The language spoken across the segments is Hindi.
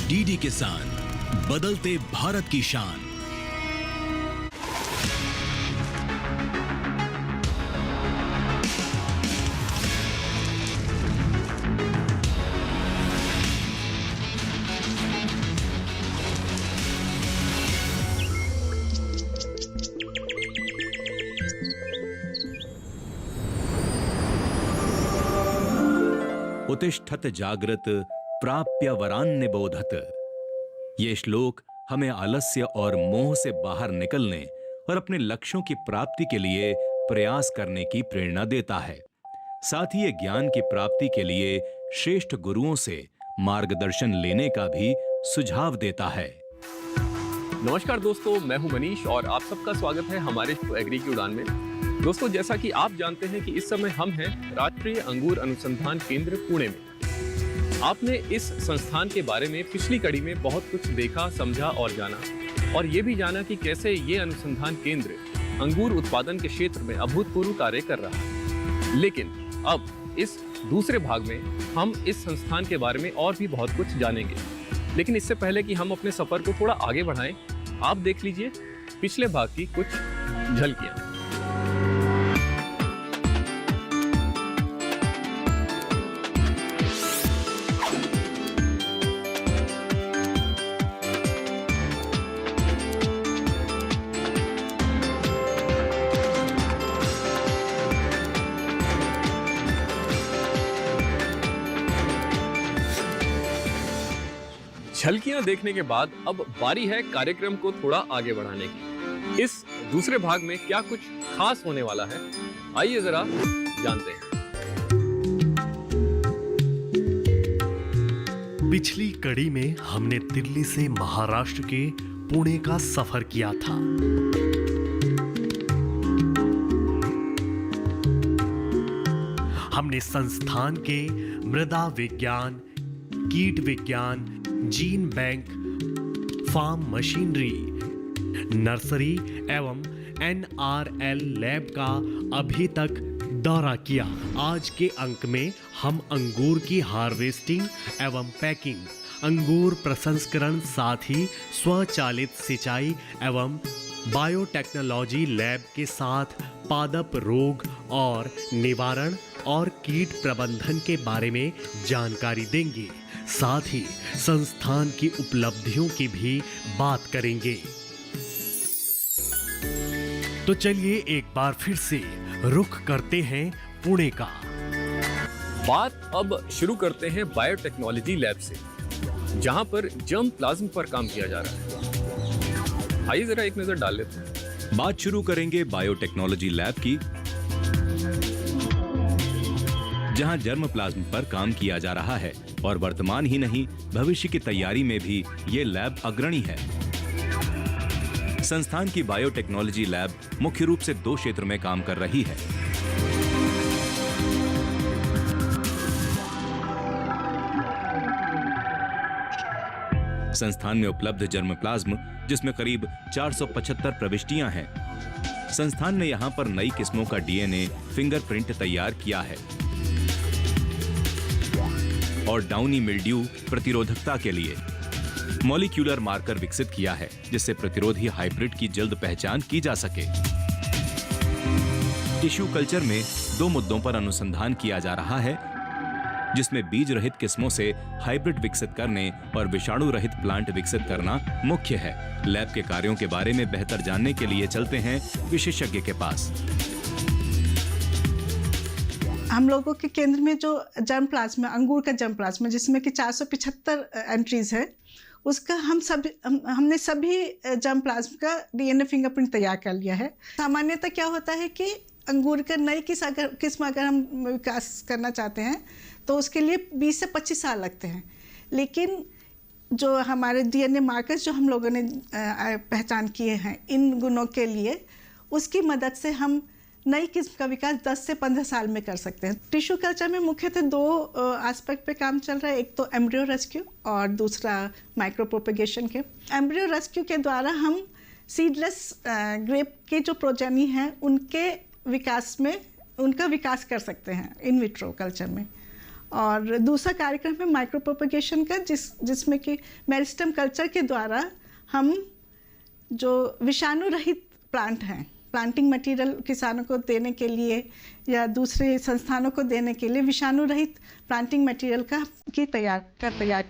डीडी किसान, बदलते भारत की शान। उत्तिष्ठत जागृत प्राप्य वरान्य बोधत। ये श्लोक हमें आलस्य और मोह से बाहर निकलने और अपने लक्ष्यों की प्राप्ति के लिए प्रयास करने की प्रेरणा देता है। साथ ही ये ज्ञान की प्राप्ति के लिए श्रेष्ठ गुरुओं से मार्गदर्शन लेने का भी सुझाव देता है। नमस्कार दोस्तों, मैं हूं मनीष और आप सबका स्वागत है हमारे एग्री की उड़ान में। दोस्तों, जैसा कि आप जानते हैं कि इस समय हम हैं राष्ट्रीय अंगूर अनुसंधान केंद्र पुणे में। आपने इस संस्थान के बारे में पिछली कड़ी में बहुत कुछ देखा, समझा और जाना, और ये भी जाना कि कैसे ये अनुसंधान केंद्र अंगूर उत्पादन के क्षेत्र में अभूतपूर्व कार्य कर रहा है। लेकिन अब इस दूसरे भाग में हम इस संस्थान के बारे में और भी बहुत कुछ जानेंगे। लेकिन इससे पहले कि हम अपने सफर को थोड़ा आगे बढ़ाएं, आप देख लीजिए पिछले भाग की कुछ झलकियां। झलकियां देखने के बाद अब बारी है कार्यक्रम को थोड़ा आगे बढ़ाने की। इस दूसरे भाग में क्या कुछ खास होने वाला है, आइए जरा जानते हैं। पिछली कड़ी में हमने दिल्ली से महाराष्ट्र के पुणे का सफर किया था। हमने संस्थान के मृदा विज्ञान, कीट विज्ञान, gene bank, farm machinery, nursery एवं NRL लैब का अभी तक दौरा किया। आज के अंक में हम अंगूर की हार्वेस्टिंग एवं पैकिंग, अंगूर प्रसंस्करण, साथ ही स्वचालित सिंचाई एवं बायोटेक्नोलॉजी लैब के साथ पादप रोग और निवारण और कीट प्रबंधन के बारे में जानकारी देंगे। साथ ही संस्थान की उपलब्धियों की भी बात करेंगे। तो चलिए एक बार फिर से रुख करते हैं पुणे का। बात अब शुरू करते हैं बायोटेक्नोलॉजी लैब से, जहां पर जर्म प्लाज्म पर काम किया जा रहा है। आइए जरा एक नजर डाल लेते हैं। बात शुरू करेंगे बायोटेक्नोलॉजी लैब की, जहां जर्म प्लाज्म पर काम किया जा रहा है और वर्तमान ही नहीं भविष्य की तैयारी में भी ये लैब अग्रणी है। संस्थान की बायोटेक्नोलॉजी लैब मुख्य रूप से 2 क्षेत्र में काम कर रही है। संस्थान में उपलब्ध जर्म प्लाज्म, जिसमें करीब 475 प्रविष्टियां हैं। संस्थान ने यहां पर नई किस्मों का DNA फिंगरप्रिंट तैयार किया है और डाउनी मिल्ड्यू प्रतिरोधकता के लिए मॉलिक्यूलर मार्कर विकसित किया है, जिससे प्रतिरोधी हाइब्रिड की जल्द पहचान की जा सके। टिश्यू कल्चर में 2 मुद्दों पर अनुसंधान किया जा रहा है, जिसमें बीज रहित किस्मों से हाइब्रिड विकसित करने और विषाणु रहित प्लांट विकसित करना मुख्य है। लैब के कार्यों के बारे में बेहतर जानने के लिए चलते हैं विशेषज्ञ के पास। हम लोगों के केंद्र में जो जर्म प्लाज्मा, अंगूर का जर्म प्लाज्मा, जिसमें कि 475 एंट्रीज है, उसका हमने सभी जर्म प्लाज्मा का DNA फिंगरप्रिंट तैयार कर लिया है। सामान्यतः क्या होता है कि अंगूर का नई किस्म अगर हम विकास करना चाहते हैं तो उसके लिए 20 से 25 साल लगते हैं। लेकिन जो हमारे DNA मार्कर्स जो हम लोगों ने पहचान किए हैं इन गुणों के लिए, उसकी मदद से हम नई किस्म का विकास 10 से 15 साल में कर सकते हैं। टिश्यू कल्चर में मुख्यतः 2 एस्पेक्ट पे काम चल रहा है। एक तो एम्ब्रियो रेस्क्यू और दूसरा माइक्रो प्रोपेगेशन के। एम्ब्रियो रेस्क्यू के द्वारा हम सीडलेस ग्रेप के जो प्रोजेनी हैं उनके विकास में उनका विकास कर सकते हैं इन विट्रो कल्चर में। और दूसरा कार्यक्रम है माइक्रो प्रोपगेशन का, जिसमें कि मेरिस्टेम कल्चर के द्वारा हम जो विषाणु रहित प्लांट हैं, प्लांटिंग मटेरियल किसानों को देने के लिए या दूसरे संस्थानों को देने के लिए विषाणु रहित प्लांटिंग मटेरियल की तैयार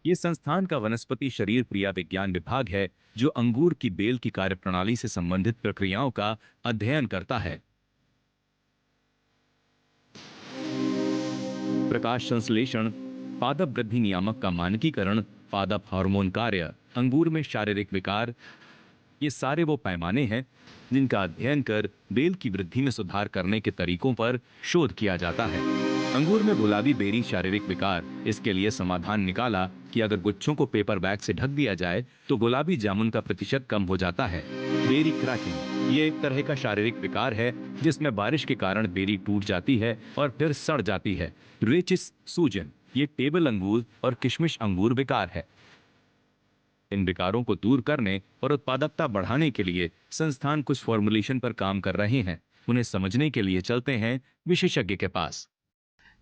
ये संस्थान का वनस्पति शरीर क्रिया विज्ञान विभाग है, जो अंगूर की बेल की कार्यप्रणाली से संबंधित प्रक्रियाओं का अध्ययन करता है। प्रकाश संश्लेषण, पादप वृद्धि नियामक का मानकीकरण, पादप हार्मोन कार्य, अंगूर में शारीरिक विकार, ये सारे वो पैमाने हैं जिनका अध्ययन कर बेल की वृद्धि में सुधार करने के तरीकों पर शोध किया जाता है। अंगूर में गुलाबी बेरी शारीरिक विकार, इसके लिए समाधान निकाला कि अगर गुच्छों को पेपर बैग से ढक दिया जाए तो गुलाबी जामुन का प्रतिशत कम हो जाता है। बेरी क्रैकिंग, ये एक तरह का शारीरिक विकार है जिसमें बारिश के कारण बेरी टूट जाती है और फिर सड़ जाती है। रेचिस सूजन, ये टेबल अंगूर और किशमिश अंगूर विकार है। इन विकारों को दूर करने और उत्पादकता बढ़ाने के लिए संस्थान कुछ फॉर्मुलेशन पर काम कर रहे हैं। उन्हें समझने के लिए चलते हैं विशेषज्ञ के पास।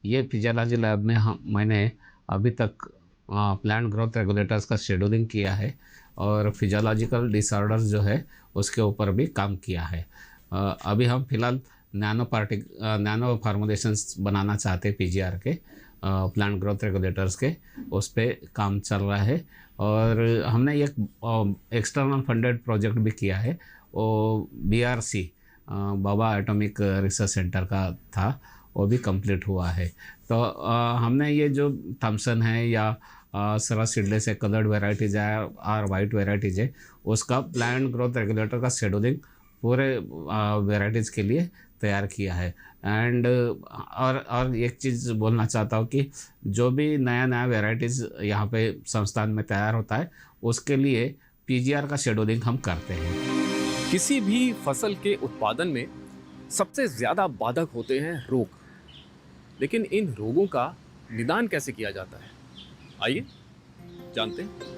ये फिजियोलॉजी लैब में मैंने अभी तक प्लांट ग्रोथ रेगुलेटर्स का शेड्यूलिंग किया है और फिजियोलॉजिकल डिसऑर्डर्स जो है उसके ऊपर भी काम किया है। अभी हम फिलहाल नैनो फार्मुलेशंस बनाना चाहते हैं पीजीआर के, प्लांट ग्रोथ रेगुलेटर्स के, उस पर काम चल रहा है। और हमने एक एक्सटर्नल फंडेड प्रोजेक्ट भी किया है, वो BRC बाबा एटॉमिक रिसर्च सेंटर का था, वो भी कंप्लीट हुआ है। तो हमने ये जो थॉमसन है या सरा सीडलेस है, कलर्ड वेराइटीज़ है और वाइट वेराइटीज़ है, उसका प्लांट ग्रोथ रेगुलेटर का शेड्यूलिंग पूरे वेराइटीज़ के लिए तैयार किया है। एंड और एक चीज़ बोलना चाहता हूँ कि जो भी नया वेराइटीज़ यहाँ पे संस्थान में तैयार होता है उसके लिए पीजीआर का शेड्यूलिंग हम करते हैं। किसी भी फसल के उत्पादन में सबसे ज़्यादा बाधक होते हैं रोग, लेकिन इन रोगों का निदान कैसे किया जाता है, आइए जानते हैं।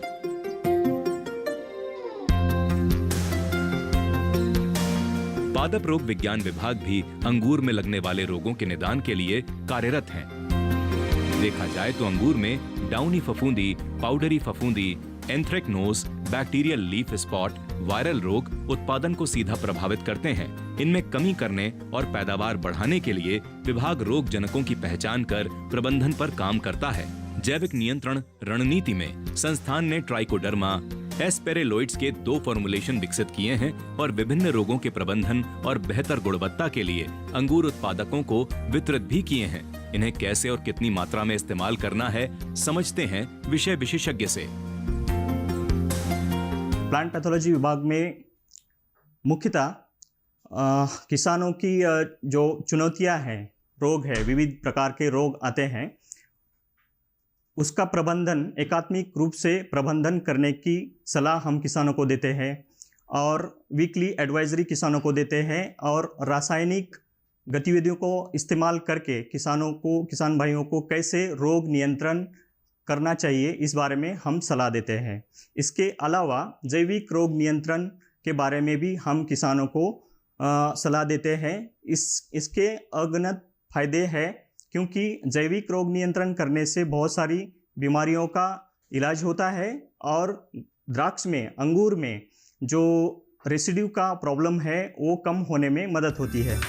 पादप रोग विज्ञान विभाग भी अंगूर में लगने वाले रोगों के निदान के लिए कार्यरत है। देखा जाए तो अंगूर में डाउनी फफूंदी, पाउडरी फफूंदी, anthracnose, bacterial leaf spot, viral रोग उत्पादन को सीधा प्रभावित करते हैं। इनमें कमी करने और पैदावार बढ़ाने के लिए विभाग रोग जनकों की पहचान कर प्रबंधन पर काम करता है। जैविक नियंत्रण रणनीति में संस्थान ने ट्राइकोडर्मा, एस्पेरेलोइड्स के 2 फॉर्मुलेशन विकसित किए हैं और विभिन्न रोगों के प्रबंधन और बेहतर गुणवत्ता के लिए अंगूर उत्पादकों को वितरित भी किए हैं। इन्हें कैसे और कितनी मात्रा में इस्तेमाल करना है, समझते हैं विषय विशेषज्ञ से। प्लांट पैथोलॉजी विभाग में मुख्यतः किसानों की जो चुनौतियां हैं, रोग है, विविध प्रकार के रोग आते हैं, उसका प्रबंधन एकात्मिक रूप से प्रबंधन करने की सलाह हम किसानों को देते हैं और वीकली एडवाइजरी किसानों को देते हैं और रासायनिक गतिविधियों को इस्तेमाल करके किसान भाइयों को कैसे रोग नियंत्रण करना चाहिए इस बारे में हम सलाह देते हैं। इसके अलावा जैविक रोग नियंत्रण के बारे में भी हम किसानों को सलाह देते हैं। इसके अगणित फायदे हैं क्योंकि जैविक रोग नियंत्रण करने से बहुत सारी बीमारियों का इलाज होता है और द्राक्ष में, अंगूर में जो रेसिड्यू का प्रॉब्लम है वो कम होने में मदद होती है।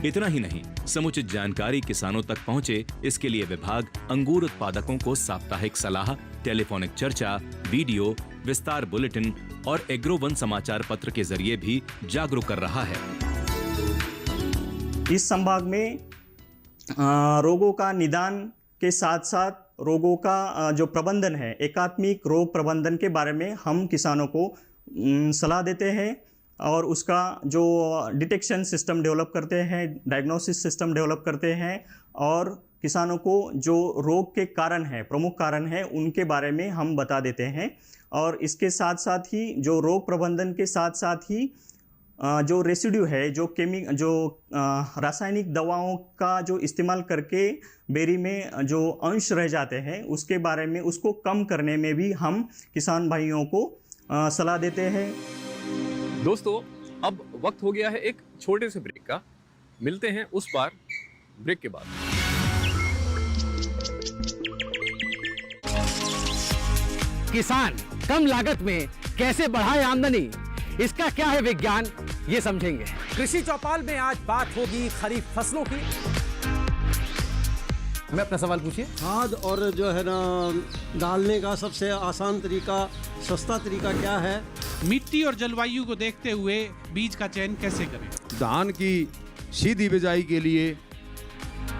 इतना ही नहीं, समुचित जानकारी किसानों तक पहुंचे, इसके लिए विभाग अंगूर उत्पादकों को साप्ताहिक सलाह, टेलीफोनिक चर्चा, वीडियो, विस्तार बुलेटिन और एग्रोवन समाचार पत्र के जरिए भी जागरूक कर रहा है। इस संभाग में रोगों का निदान के साथ साथ रोगों का जो प्रबंधन है, एकात्मिक रोग प्रबंधन के बारे में हम किसानों को सलाह देते हैं और उसका जो डिटेक्शन सिस्टम डेवलप करते हैं, डायग्नोसिस सिस्टम डेवलप करते हैं और किसानों को जो रोग के कारण है, प्रमुख कारण है, उनके बारे में हम बता देते हैं। और इसके साथ साथ ही जो रोग प्रबंधन के साथ साथ ही जो रेसिड्यू है, जो रासायनिक दवाओं का जो इस्तेमाल करके बेरी में जो अंश रह जाते हैं उसके बारे में, उसको कम करने में भी हम किसान भाइयों को सलाह देते हैं। दोस्तों, अब वक्त हो गया है एक छोटे से ब्रेक का। मिलते हैं उस बार ब्रेक के बाद। किसान कम लागत में कैसे बढ़ाए आमदनी, इसका क्या है विज्ञान, ये समझेंगे। कृषि चौपाल में आज बात होगी खरीफ फसलों की। मैं अपना सवाल पूछिए। खाद और जो है ना डालने का सबसे आसान तरीका, सस्ता तरीका क्या है? मिट्टी और जलवायु को देखते हुए बीज का चयन कैसे करें? धान की सीधी बिजाई के लिए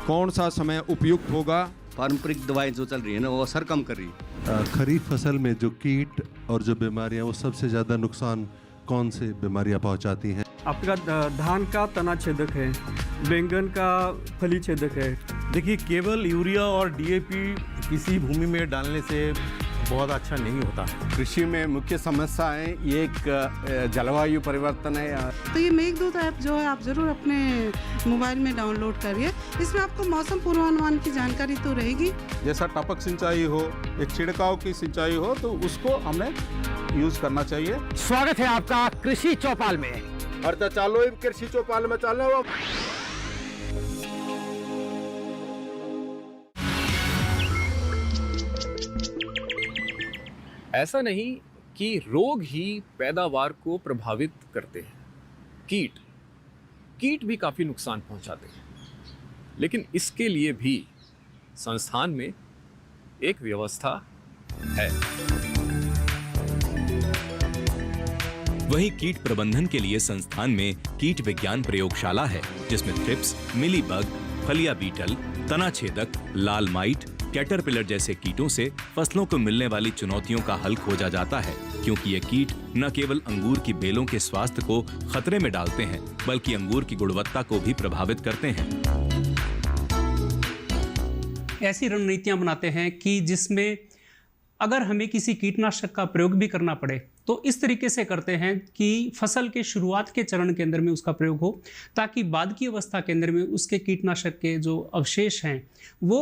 कौन सा समय उपयुक्त होगा? पारंपरिक दवाएं जो चल रही है ना वो असर कम कर रही है। खरीफ फसल में जो कीट और जो बीमारियां, वो सबसे ज़्यादा नुकसान कौन से बीमारियां पहुंचाती हैं? आपका धान का तना छेदक है, बैंगन का फली छेदक है। देखिए, केवल यूरिया और डीएपी किसी भूमि में डालने से बहुत अच्छा नहीं होता। कृषि में मुख्य समस्याएं ये एक जलवायु परिवर्तन है। तो ये मेघदूत ऐप जो है आप जरूर अपने मोबाइल में डाउनलोड करिए। इसमें आपको मौसम पूर्वानुमान की जानकारी तो रहेगी। जैसा टपक सिंचाई हो, एक छिड़काव की सिंचाई हो, तो उसको हमें यूज करना चाहिए। स्वागत है आपका कृषि चौपाल में। और चालो कृषि चौपाल में चालो। ऐसा नहीं कि रोग ही पैदावार को प्रभावित करते हैं, कीट भी काफी नुकसान पहुंचाते हैं। लेकिन इसके लिए भी संस्थान में एक व्यवस्था है। वहीं कीट प्रबंधन के लिए संस्थान में कीट विज्ञान प्रयोगशाला है, जिसमें थ्रिप्स, मिलीबग, फलिया बीटल, तना छेदक, लाल माइट, कैटरपिलर जैसे कीटों से फसलों को मिलने वाली चुनौतियों का हल खोजा जाता है, क्योंकि ये कीट न केवल अंगूर की बेलों के स्वास्थ्य को खतरे में डालते हैं, बल्कि अंगूर की गुणवत्ता को भी प्रभावित करते हैं। ऐसी रणनीतियां बनाते हैं कि जिसमें अगर हमें किसी कीटनाशक का प्रयोग भी करना पड़े तो इस तरीके से करते हैं कि फसल के शुरुआत के चरण के अंदर में उसका प्रयोग हो, ताकि बाद की अवस्था के अंदर में उसके कीटनाशक के जो अवशेष हैं वो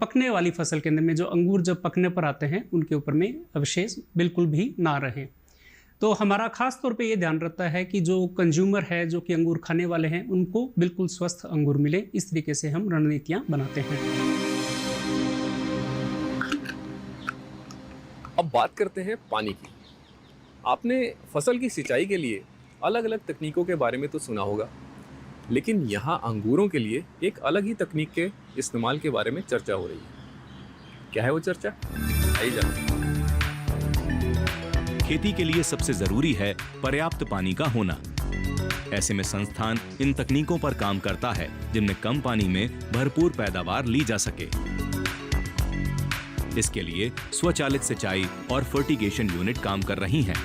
पकने वाली फसल के अंदर में, जो अंगूर जब पकने पर आते हैं उनके ऊपर में अवशेष बिल्कुल भी ना रहें। तो हमारा खास तौर पे ये ध्यान रहता है कि जो कंज्यूमर है, जो कि अंगूर खाने वाले हैं, उनको बिल्कुल स्वस्थ अंगूर मिले। इस तरीके से हम रणनीतियाँ बनाते हैं। अब बात करते हैं पानी की। आपने फसल की सिंचाई के लिए अलग अलग तकनीकों के बारे में तो सुना होगा, लेकिन यहाँ अंगूरों के लिए एक अलग ही तकनीक के इस्तेमाल के बारे में चर्चा हो रही है। क्या है वो चर्चा? आइए जानते हैं। खेती के लिए सबसे जरूरी है पर्याप्त पानी का होना। ऐसे में संस्थान इन तकनीकों पर काम करता है जिनमें कम पानी में भरपूर पैदावार ली जा सके। इसके लिए स्वचालित सिंचाई और फर्टिगेशन यूनिट काम कर रही हैं।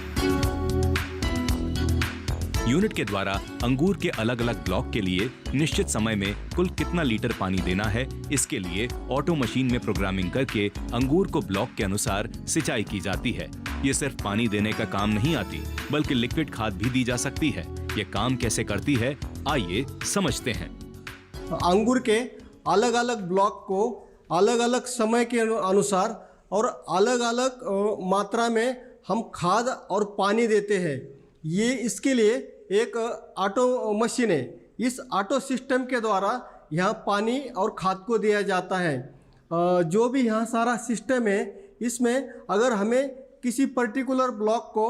यूनिट के द्वारा अंगूर के अलग अलग ब्लॉक के लिए निश्चित समय में कुल कितना लीटर पानी देना है, इसके लिए ऑटो मशीन में प्रोग्रामिंग करके अंगूर को ब्लॉक के अनुसार सिंचाई की जाती है। ये सिर्फ पानी देने का काम नहीं आती, बल्कि लिक्विड खाद भी दी जा सकती है। ये काम कैसे करती है, आइए समझते हैं। अंगूर के अलग अलग ब्लॉक को अलग अलग समय के अनुसार और अलग अलग मात्रा में हम खाद और पानी देते हैं। ये इसके लिए एक ऑटो मशीन है। इस ऑटो सिस्टम के द्वारा यहाँ पानी और खाद को दिया जाता है। जो भी यहाँ सारा सिस्टम है, इसमें अगर हमें किसी पर्टिकुलर ब्लॉक को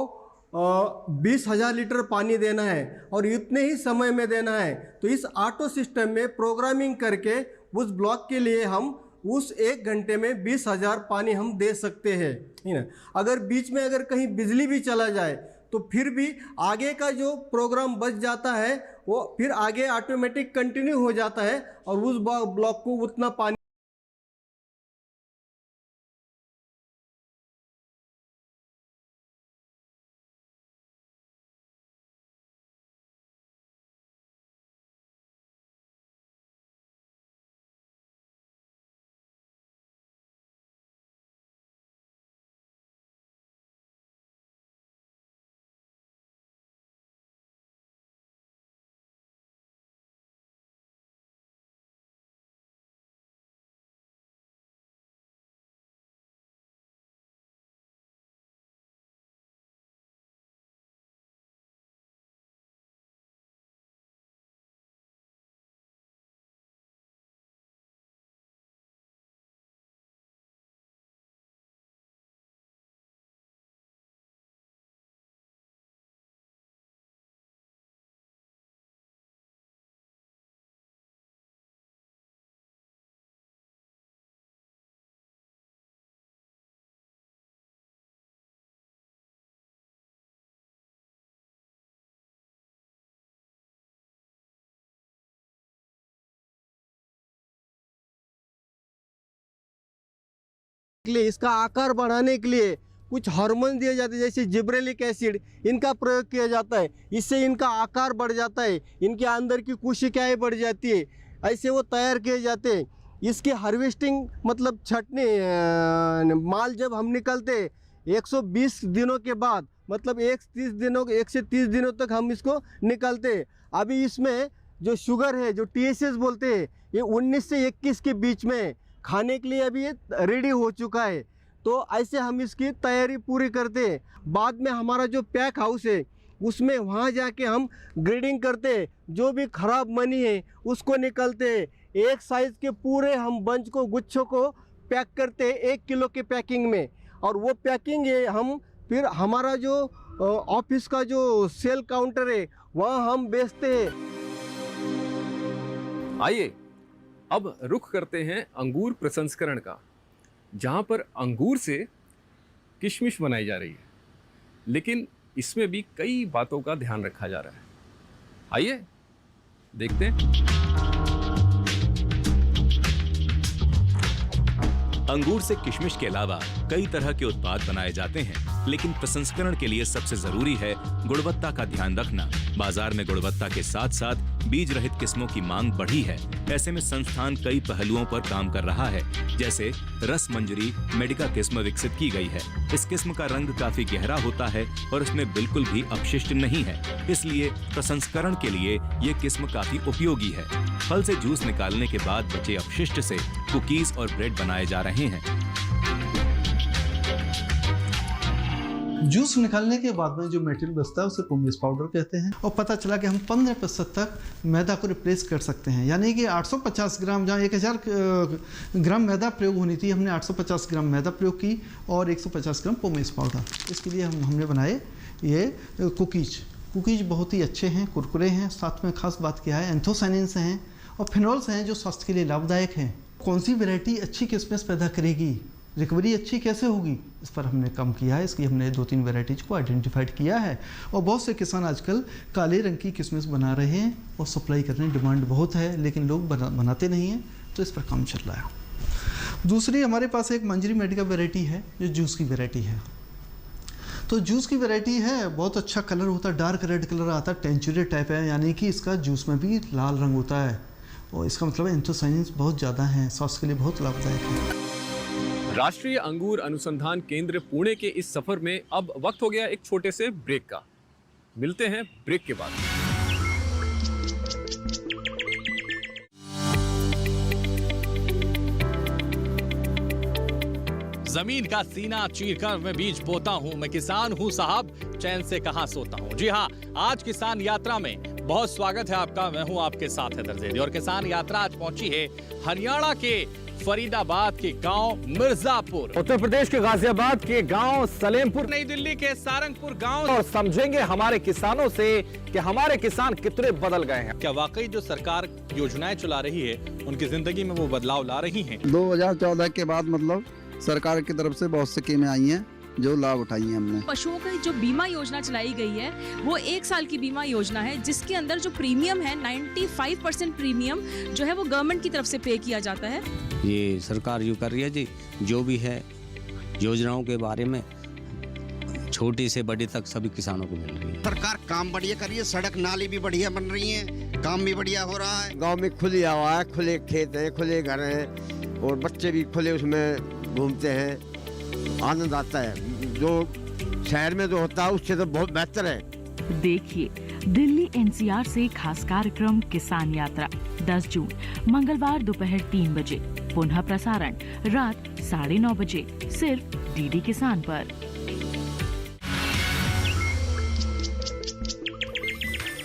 20,000 लीटर पानी देना है और इतने ही समय में देना है, तो इस ऑटो सिस्टम में प्रोग्रामिंग करके उस ब्लॉक के लिए हम उस 1 घंटे में 20,000 पानी हम दे सकते हैं, है ना। अगर बीच में अगर कहीं बिजली भी चला जाए तो फिर भी आगे का जो प्रोग्राम बच जाता है वो फिर आगे ऑटोमेटिक कंटिन्यू हो जाता है और उस ब्लॉक को उतना पानी के लिए, इसका आकार बढ़ाने के लिए कुछ हार्मोन दिए जाते हैं, जैसे जिब्रेलिक एसिड, इनका प्रयोग किया जाता है। इससे इनका आकार बढ़ जाता है, इनके अंदर की कोशिकाएँ बढ़ जाती है, ऐसे वो तैयार किए जाते हैं। इसकी हार्वेस्टिंग मतलब छटने माल जब हम निकलते 120 दिनों के बाद, मतलब 1 से 30 दिनों तक हम इसको निकलते। अभी इसमें जो शुगर है, जो TSS बोलते हैं, ये 19 से 21 के बीच में खाने के लिए अभी ये रेडी हो चुका है। तो ऐसे हम इसकी तैयारी पूरी करते हैं। बाद में हमारा जो पैक हाउस है उसमें वहाँ जाके हम ग्रेडिंग करते, जो भी ख़राब मनी है उसको निकलते। एक साइज़ के पूरे हम बंच को, गुच्छों को पैक करते 1 किलो के पैकिंग में, और वो पैकिंग है हम फिर हमारा जो ऑफिस का जो सेल काउंटर है वहाँ हम बेचते हैं। आइए अब रुख करते हैं अंगूर प्रसंस्करण का, जहाँ पर अंगूर से किशमिश बनाई जा रही है, लेकिन इसमें भी कई बातों का ध्यान रखा जा रहा है। आइए देखते हैं। अंगूर से किशमिश के अलावा कई तरह के उत्पाद बनाए जाते हैं, लेकिन प्रसंस्करण के लिए सबसे जरूरी है गुणवत्ता का ध्यान रखना। बाजार में गुणवत्ता के साथ साथ बीज रहित किस्मों की मांग बढ़ी है। ऐसे में संस्थान कई पहलुओं पर काम कर रहा है, जैसे रस मंजरी मेडिका किस्म विकसित की गई है। इस किस्म का रंग काफी गहरा होता है और इसमें बिल्कुल भी अपशिष्ट नहीं है, इसलिए प्रसंस्करण के लिए ये किस्म काफी उपयोगी है। फल से जूस निकालने के बाद बचे अपशिष्ट से कुकीज और ब्रेड बनाए जा रहे हैं। जूस निकालने के बाद में जो मटेरियल बचता है उसे पोमेस पाउडर कहते हैं। और पता चला कि हम 15% तक मैदा को रिप्लेस कर सकते हैं, यानी कि 850 ग्राम जहाँ 1000 ग्राम मैदा प्रयोग होनी थी, हमने 850 ग्राम मैदा प्रयोग की और 150 ग्राम पोमेस पाउडर। इसके लिए हमने बनाए ये कुकीज बहुत ही अच्छे हैं, कुरकुरे हैं। साथ में खास बात क्या है, एंथोसाइनिन्स हैं और फिनोल्स हैं जो स्वास्थ्य के लिए लाभदायक हैं। कौन सी वैरायटी अच्छी किस्में पैदा करेगी, रिकवरी अच्छी कैसे होगी, इस पर हमने काम किया है। इसकी हमने 2-3 वैरायटीज को आइडेंटिफाइड किया है और बहुत से किसान आजकल काले रंग की किस्में बना रहे हैं और सप्लाई कर रहे हैं। डिमांड बहुत है लेकिन लोग बनाते नहीं हैं, तो इस पर काम चल रहा है। दूसरी हमारे पास एक मंजरी मेडिका वैरायटी है जो जूस की वैरायटी है। तो जूस की वैरायटी है, बहुत अच्छा कलर होता है, डार्क रेड कलर आता है, टेंचुरेट टाइप है, यानी कि इसका जूस में भी लाल रंग होता है और इसका मतलब एंथोसाइनिन्स बहुत ज़्यादा हैं, स्वास्थ्य के लिए बहुत लाभदायक है। राष्ट्रीय अंगूर अनुसंधान केंद्र पुणे के इस सफर में अब वक्त हो गया एक छोटे से ब्रेक का। मिलते हैं ब्रेक के बाद। जमीन का सीना चीरकर मैं बीज बोता हूँ, मैं किसान हूँ साहब, चैन से कहाँ सोता हूँ। जी हाँ, आज किसान यात्रा में बहुत स्वागत है आपका। मैं हूँ आपके साथ हैदर ज़ैदी और किसान यात्रा आज पहुंची है हरियाणा के फरीदाबाद के गांव मिर्जापुर, उत्तर प्रदेश के गाजियाबाद के गांव सलेमपुर, नई दिल्ली के सारंगपुर गांव, और समझेंगे हमारे किसानों से कि हमारे किसान कितने बदल गए हैं। क्या वाकई जो सरकार योजनाएं चला रही है उनकी जिंदगी में वो बदलाव ला रही हैं? 2014 के बाद मतलब सरकार की तरफ से बहुत स्कीमें आई हैं जो लाभ उठाई है हमने। पशुओं की जो बीमा योजना चलाई गई है वो 1 साल की बीमा योजना है, जिसके अंदर जो प्रीमियम है 95% प्रीमियम जो है वो गवर्नमेंट की तरफ से पे किया जाता है। ये सरकार जो कर रही है जी, जो भी है योजनाओं के बारे में छोटी से बड़ी तक सभी किसानों को मिल रही है। सरकार काम बढ़िया कर रही है, सड़क नाली भी बढ़िया बन रही है, काम भी बढ़िया हो रहा है। गाँव में खुली हवा है, खुले खेत है, खुले घर हैं और बच्चे भी खुले उसमें घूमते हैं, आनंद आता है। जो शहर में जो होता है उससे तो बहुत बेहतर है। देखिए दिल्ली NCR से खास कार्यक्रम किसान यात्रा 10 जून मंगलवार दोपहर 3 बजे, पुनः प्रसारण रात 9:30 बजे, सिर्फ DD किसान पर।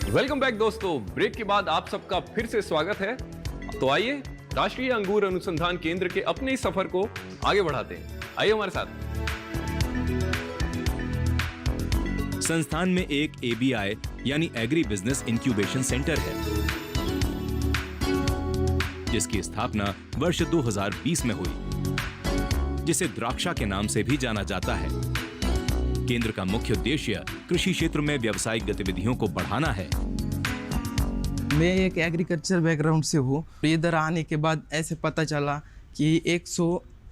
वेलकम बैक दोस्तों, ब्रेक के बाद आप सबका फिर से स्वागत है। तो आइए राष्ट्रीय अंगूर अनुसंधान केंद्र के अपने इस सफर को आगे बढ़ाते हैं। आइए हमारे साथ। संस्थान में एक ABI यानी एग्री बिजनेस इंक्यूबेशन सेंटर है, जिसकी स्थापना वर्ष 2020 में हुई, जिसे द्राक्षा के नाम से भी जाना जाता है। केंद्र का मुख्य उद्देश्य कृषि क्षेत्र में व्यावसायिक गतिविधियों को बढ़ाना है। मैं एक एग्रीकल्चर बैकग्राउंड से हूँ। इधर आने के बाद ऐसे पता चला कि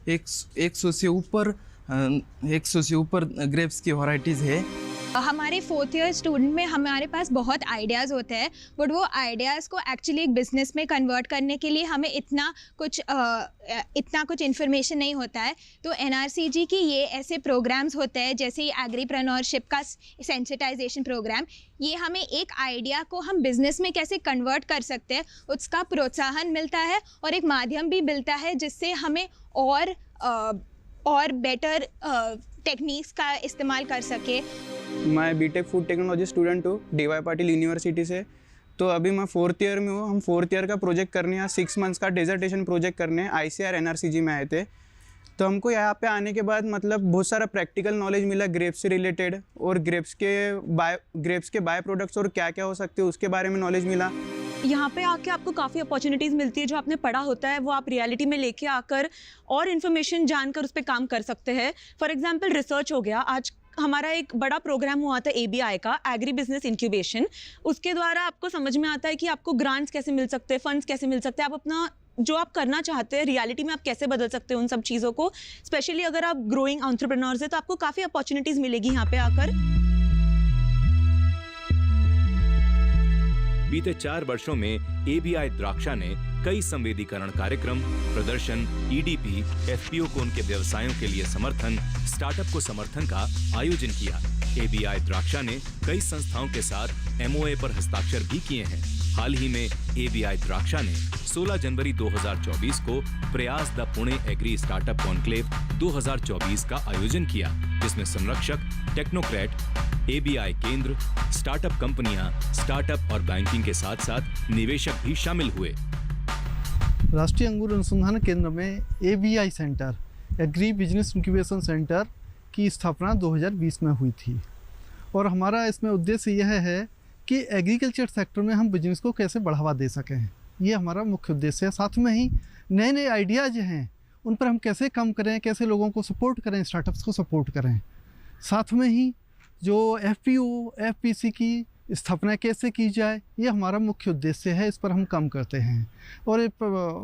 100 से ऊपर 100 से ऊपर ग्रेप्स की वैरायटीज़ है। हमारे 4th ईयर स्टूडेंट में हमारे पास बहुत आइडियाज़ होते हैं, बट वो आइडियाज़ को एक्चुअली एक बिज़नेस में कन्वर्ट करने के लिए हमें इतना कुछ इन्फॉर्मेशन नहीं होता है। तो NRCG की ये ऐसे प्रोग्राम्स होते हैं जैसे एग्रीप्रेन्योरशिप का सेंसिटाइजेशन प्रोग्राम, ये हमें एक आइडिया को हम बिज़नेस में कैसे कन्वर्ट कर सकते हैं उसका प्रोत्साहन मिलता है और एक माध्यम भी मिलता है जिससे हमें और बेटर टेक्निक्स का इस्तेमाल कर सके। मैं बीटेक फूड टेक्नोलॉजी स्टूडेंट हूँ DY पाटिल यूनिवर्सिटी से। तो अभी मैं 4th ईयर में हूँ। हम 4th ईयर का प्रोजेक्ट करने यहाँ 6 मंथ्स का डेजर्टेशन प्रोजेक्ट करने ICAR NRCG में आए थे। तो हमको यहाँ पे आने के बाद मतलब बहुत सारा प्रैक्टिकल नॉलेज मिला ग्रेप्स से रिलेटेड, और ग्रेप्स के बाय प्रोडक्ट्स और क्या क्या हो सकते हैं उसके बारे में नॉलेज मिला। यहाँ पे आके आपको काफ़ी अपॉर्चुनिटीज़ मिलती है, जो आपने पढ़ा होता है वो आप रियलिटी में लेके आकर और इन्फॉर्मेशन जानकर उस पर काम कर सकते हैं। फॉर एग्जांपल रिसर्च हो गया, आज हमारा एक बड़ा प्रोग्राम हुआ था ABI का, एग्री बिजनेस इंक्यूबेशन। उसके द्वारा आपको समझ में आता है कि आपको ग्रांट्स कैसे मिल सकते हैं, फंड्स कैसे मिल सकते हैं, आप अपना जो आप करना चाहते हैं रियलिटी में आप कैसे बदल सकते हैं उन सब चीज़ों को। स्पेशली अगर आप ग्रोइंग एंटरप्रेन्योर्स हैं तो आपको काफ़ी अपॉर्चुनिटीज़ मिलेगी यहाँ पे आकर। बीते 4 वर्षों में ABI द्राक्षा ने कई संवेदीकरण कार्यक्रम, प्रदर्शन, EDP, FPO को उनके व्यवसायों के लिए समर्थन, स्टार्टअप को समर्थन का आयोजन किया। ABI द्राक्षा ने कई संस्थाओं के साथ MOA पर हस्ताक्षर भी किए हैं। हाल ही में ABI द्राक्षा ने 16 जनवरी 2024 को Prayas the Pune agri startup conclave 2024 का आयोजन किया, जिसमें संरक्षक, टेक्नोक्रेट, ABI केंद्र, स्टार्टअप कंपनियां, स्टार्टअप और बैंकिंग के साथ साथ निवेशक भी शामिल हुए। राष्ट्रीय अंगूर अनुसंधान केंद्र में ABI centre, agri business incubation centre की स्थापना 2020 में हुई थी, और हमारा इसमें उद्देश्य यह है कि एग्रीकल्चर सेक्टर में हम बिजनेस को कैसे बढ़ावा दे सकें। ये हमारा मुख्य उद्देश्य है। साथ में ही नए नए आइडियाज़ हैं उन पर हम कैसे काम करें, कैसे लोगों को सपोर्ट करें, स्टार्टअप्स को सपोर्ट करें। साथ में ही जो FPO, FPC की स्थापना कैसे की जाए, ये हमारा मुख्य उद्देश्य है। इस पर हम काम करते हैं, और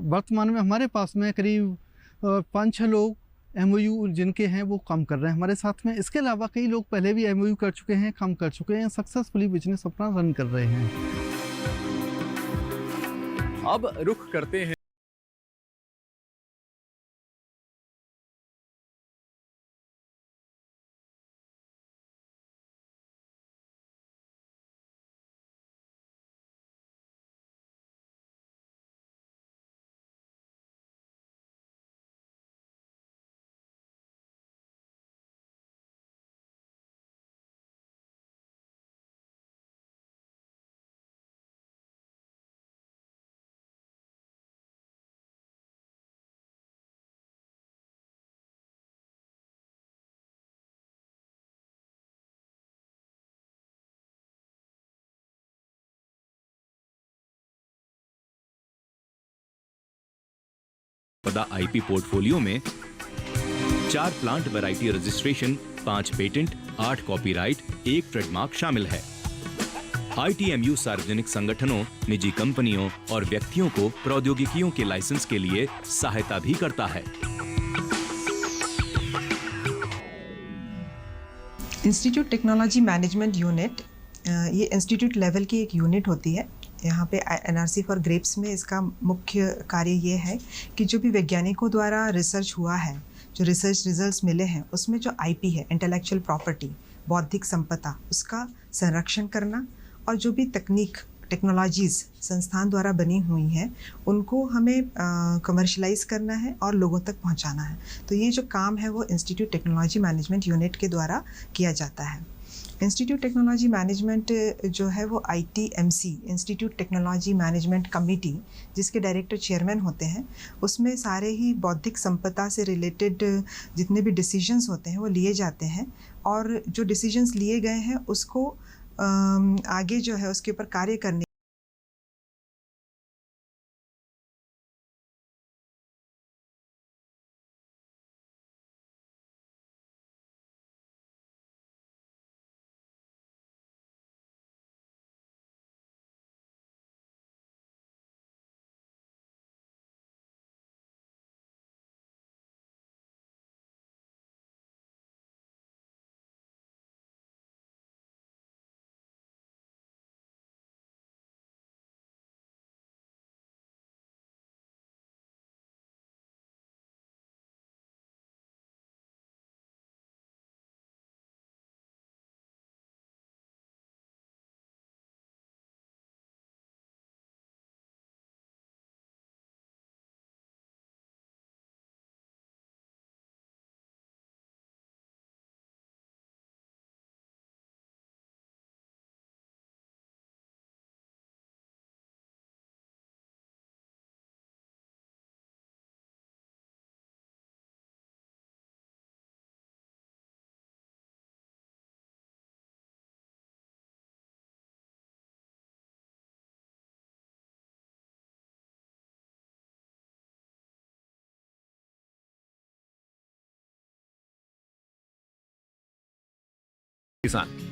वर्तमान में हमारे पास में करीब 5-6 लोग MOU जिनके हैं वो काम कर रहे हैं हमारे साथ में। इसके अलावा कई लोग पहले भी MOU कर चुके हैं, काम कर चुके हैं, सक्सेसफुली बिजनेस अपना रन कर रहे हैं। अब रुख करते हैं पदा IP पोर्टफोलियो में 4 plant variety registration, 5 patent, 8 copyright, 1 trademark शामिल है। ITMU सार्वजनिक संगठनों, निजी कंपनियों और व्यक्तियों को प्रौद्योगिकियों के लाइसेंस के लिए सहायता भी करता है। इंस्टीट्यूट टेक्नोलॉजी मैनेजमेंट यूनिट, ये इंस्टीट्यूट लेवल की एक यूनिट होती है। यहाँ पे NRC फॉर ग्रेप्स में इसका मुख्य कार्य ये है कि जो भी वैज्ञानिकों द्वारा रिसर्च हुआ है, जो रिसर्च रिजल्ट्स मिले हैं, उसमें जो IP है, इंटेलेक्चुअल प्रॉपर्टी, बौद्धिक संपदा, उसका संरक्षण करना, और जो भी टेक्नोलॉजीज़ संस्थान द्वारा बनी हुई हैं उनको हमें कमर्शलाइज करना है और लोगों तक पहुँचाना है। तो ये जो काम है वो इंस्टीट्यूट टेक्नोलॉजी मैनेजमेंट यूनिट के द्वारा किया जाता है। इंस्टीट्यूट टेक्नोलॉजी मैनेजमेंट जो है वो ITMC, institute technology management committee, जिसके डायरेक्टर चेयरमैन होते हैं, उसमें सारे ही बौद्धिक संपदा से रिलेटेड जितने भी डिसीजंस होते हैं वो लिए जाते हैं, और जो डिसीजंस लिए गए हैं उसको आगे जो है उसके ऊपर कार्य करने किसान।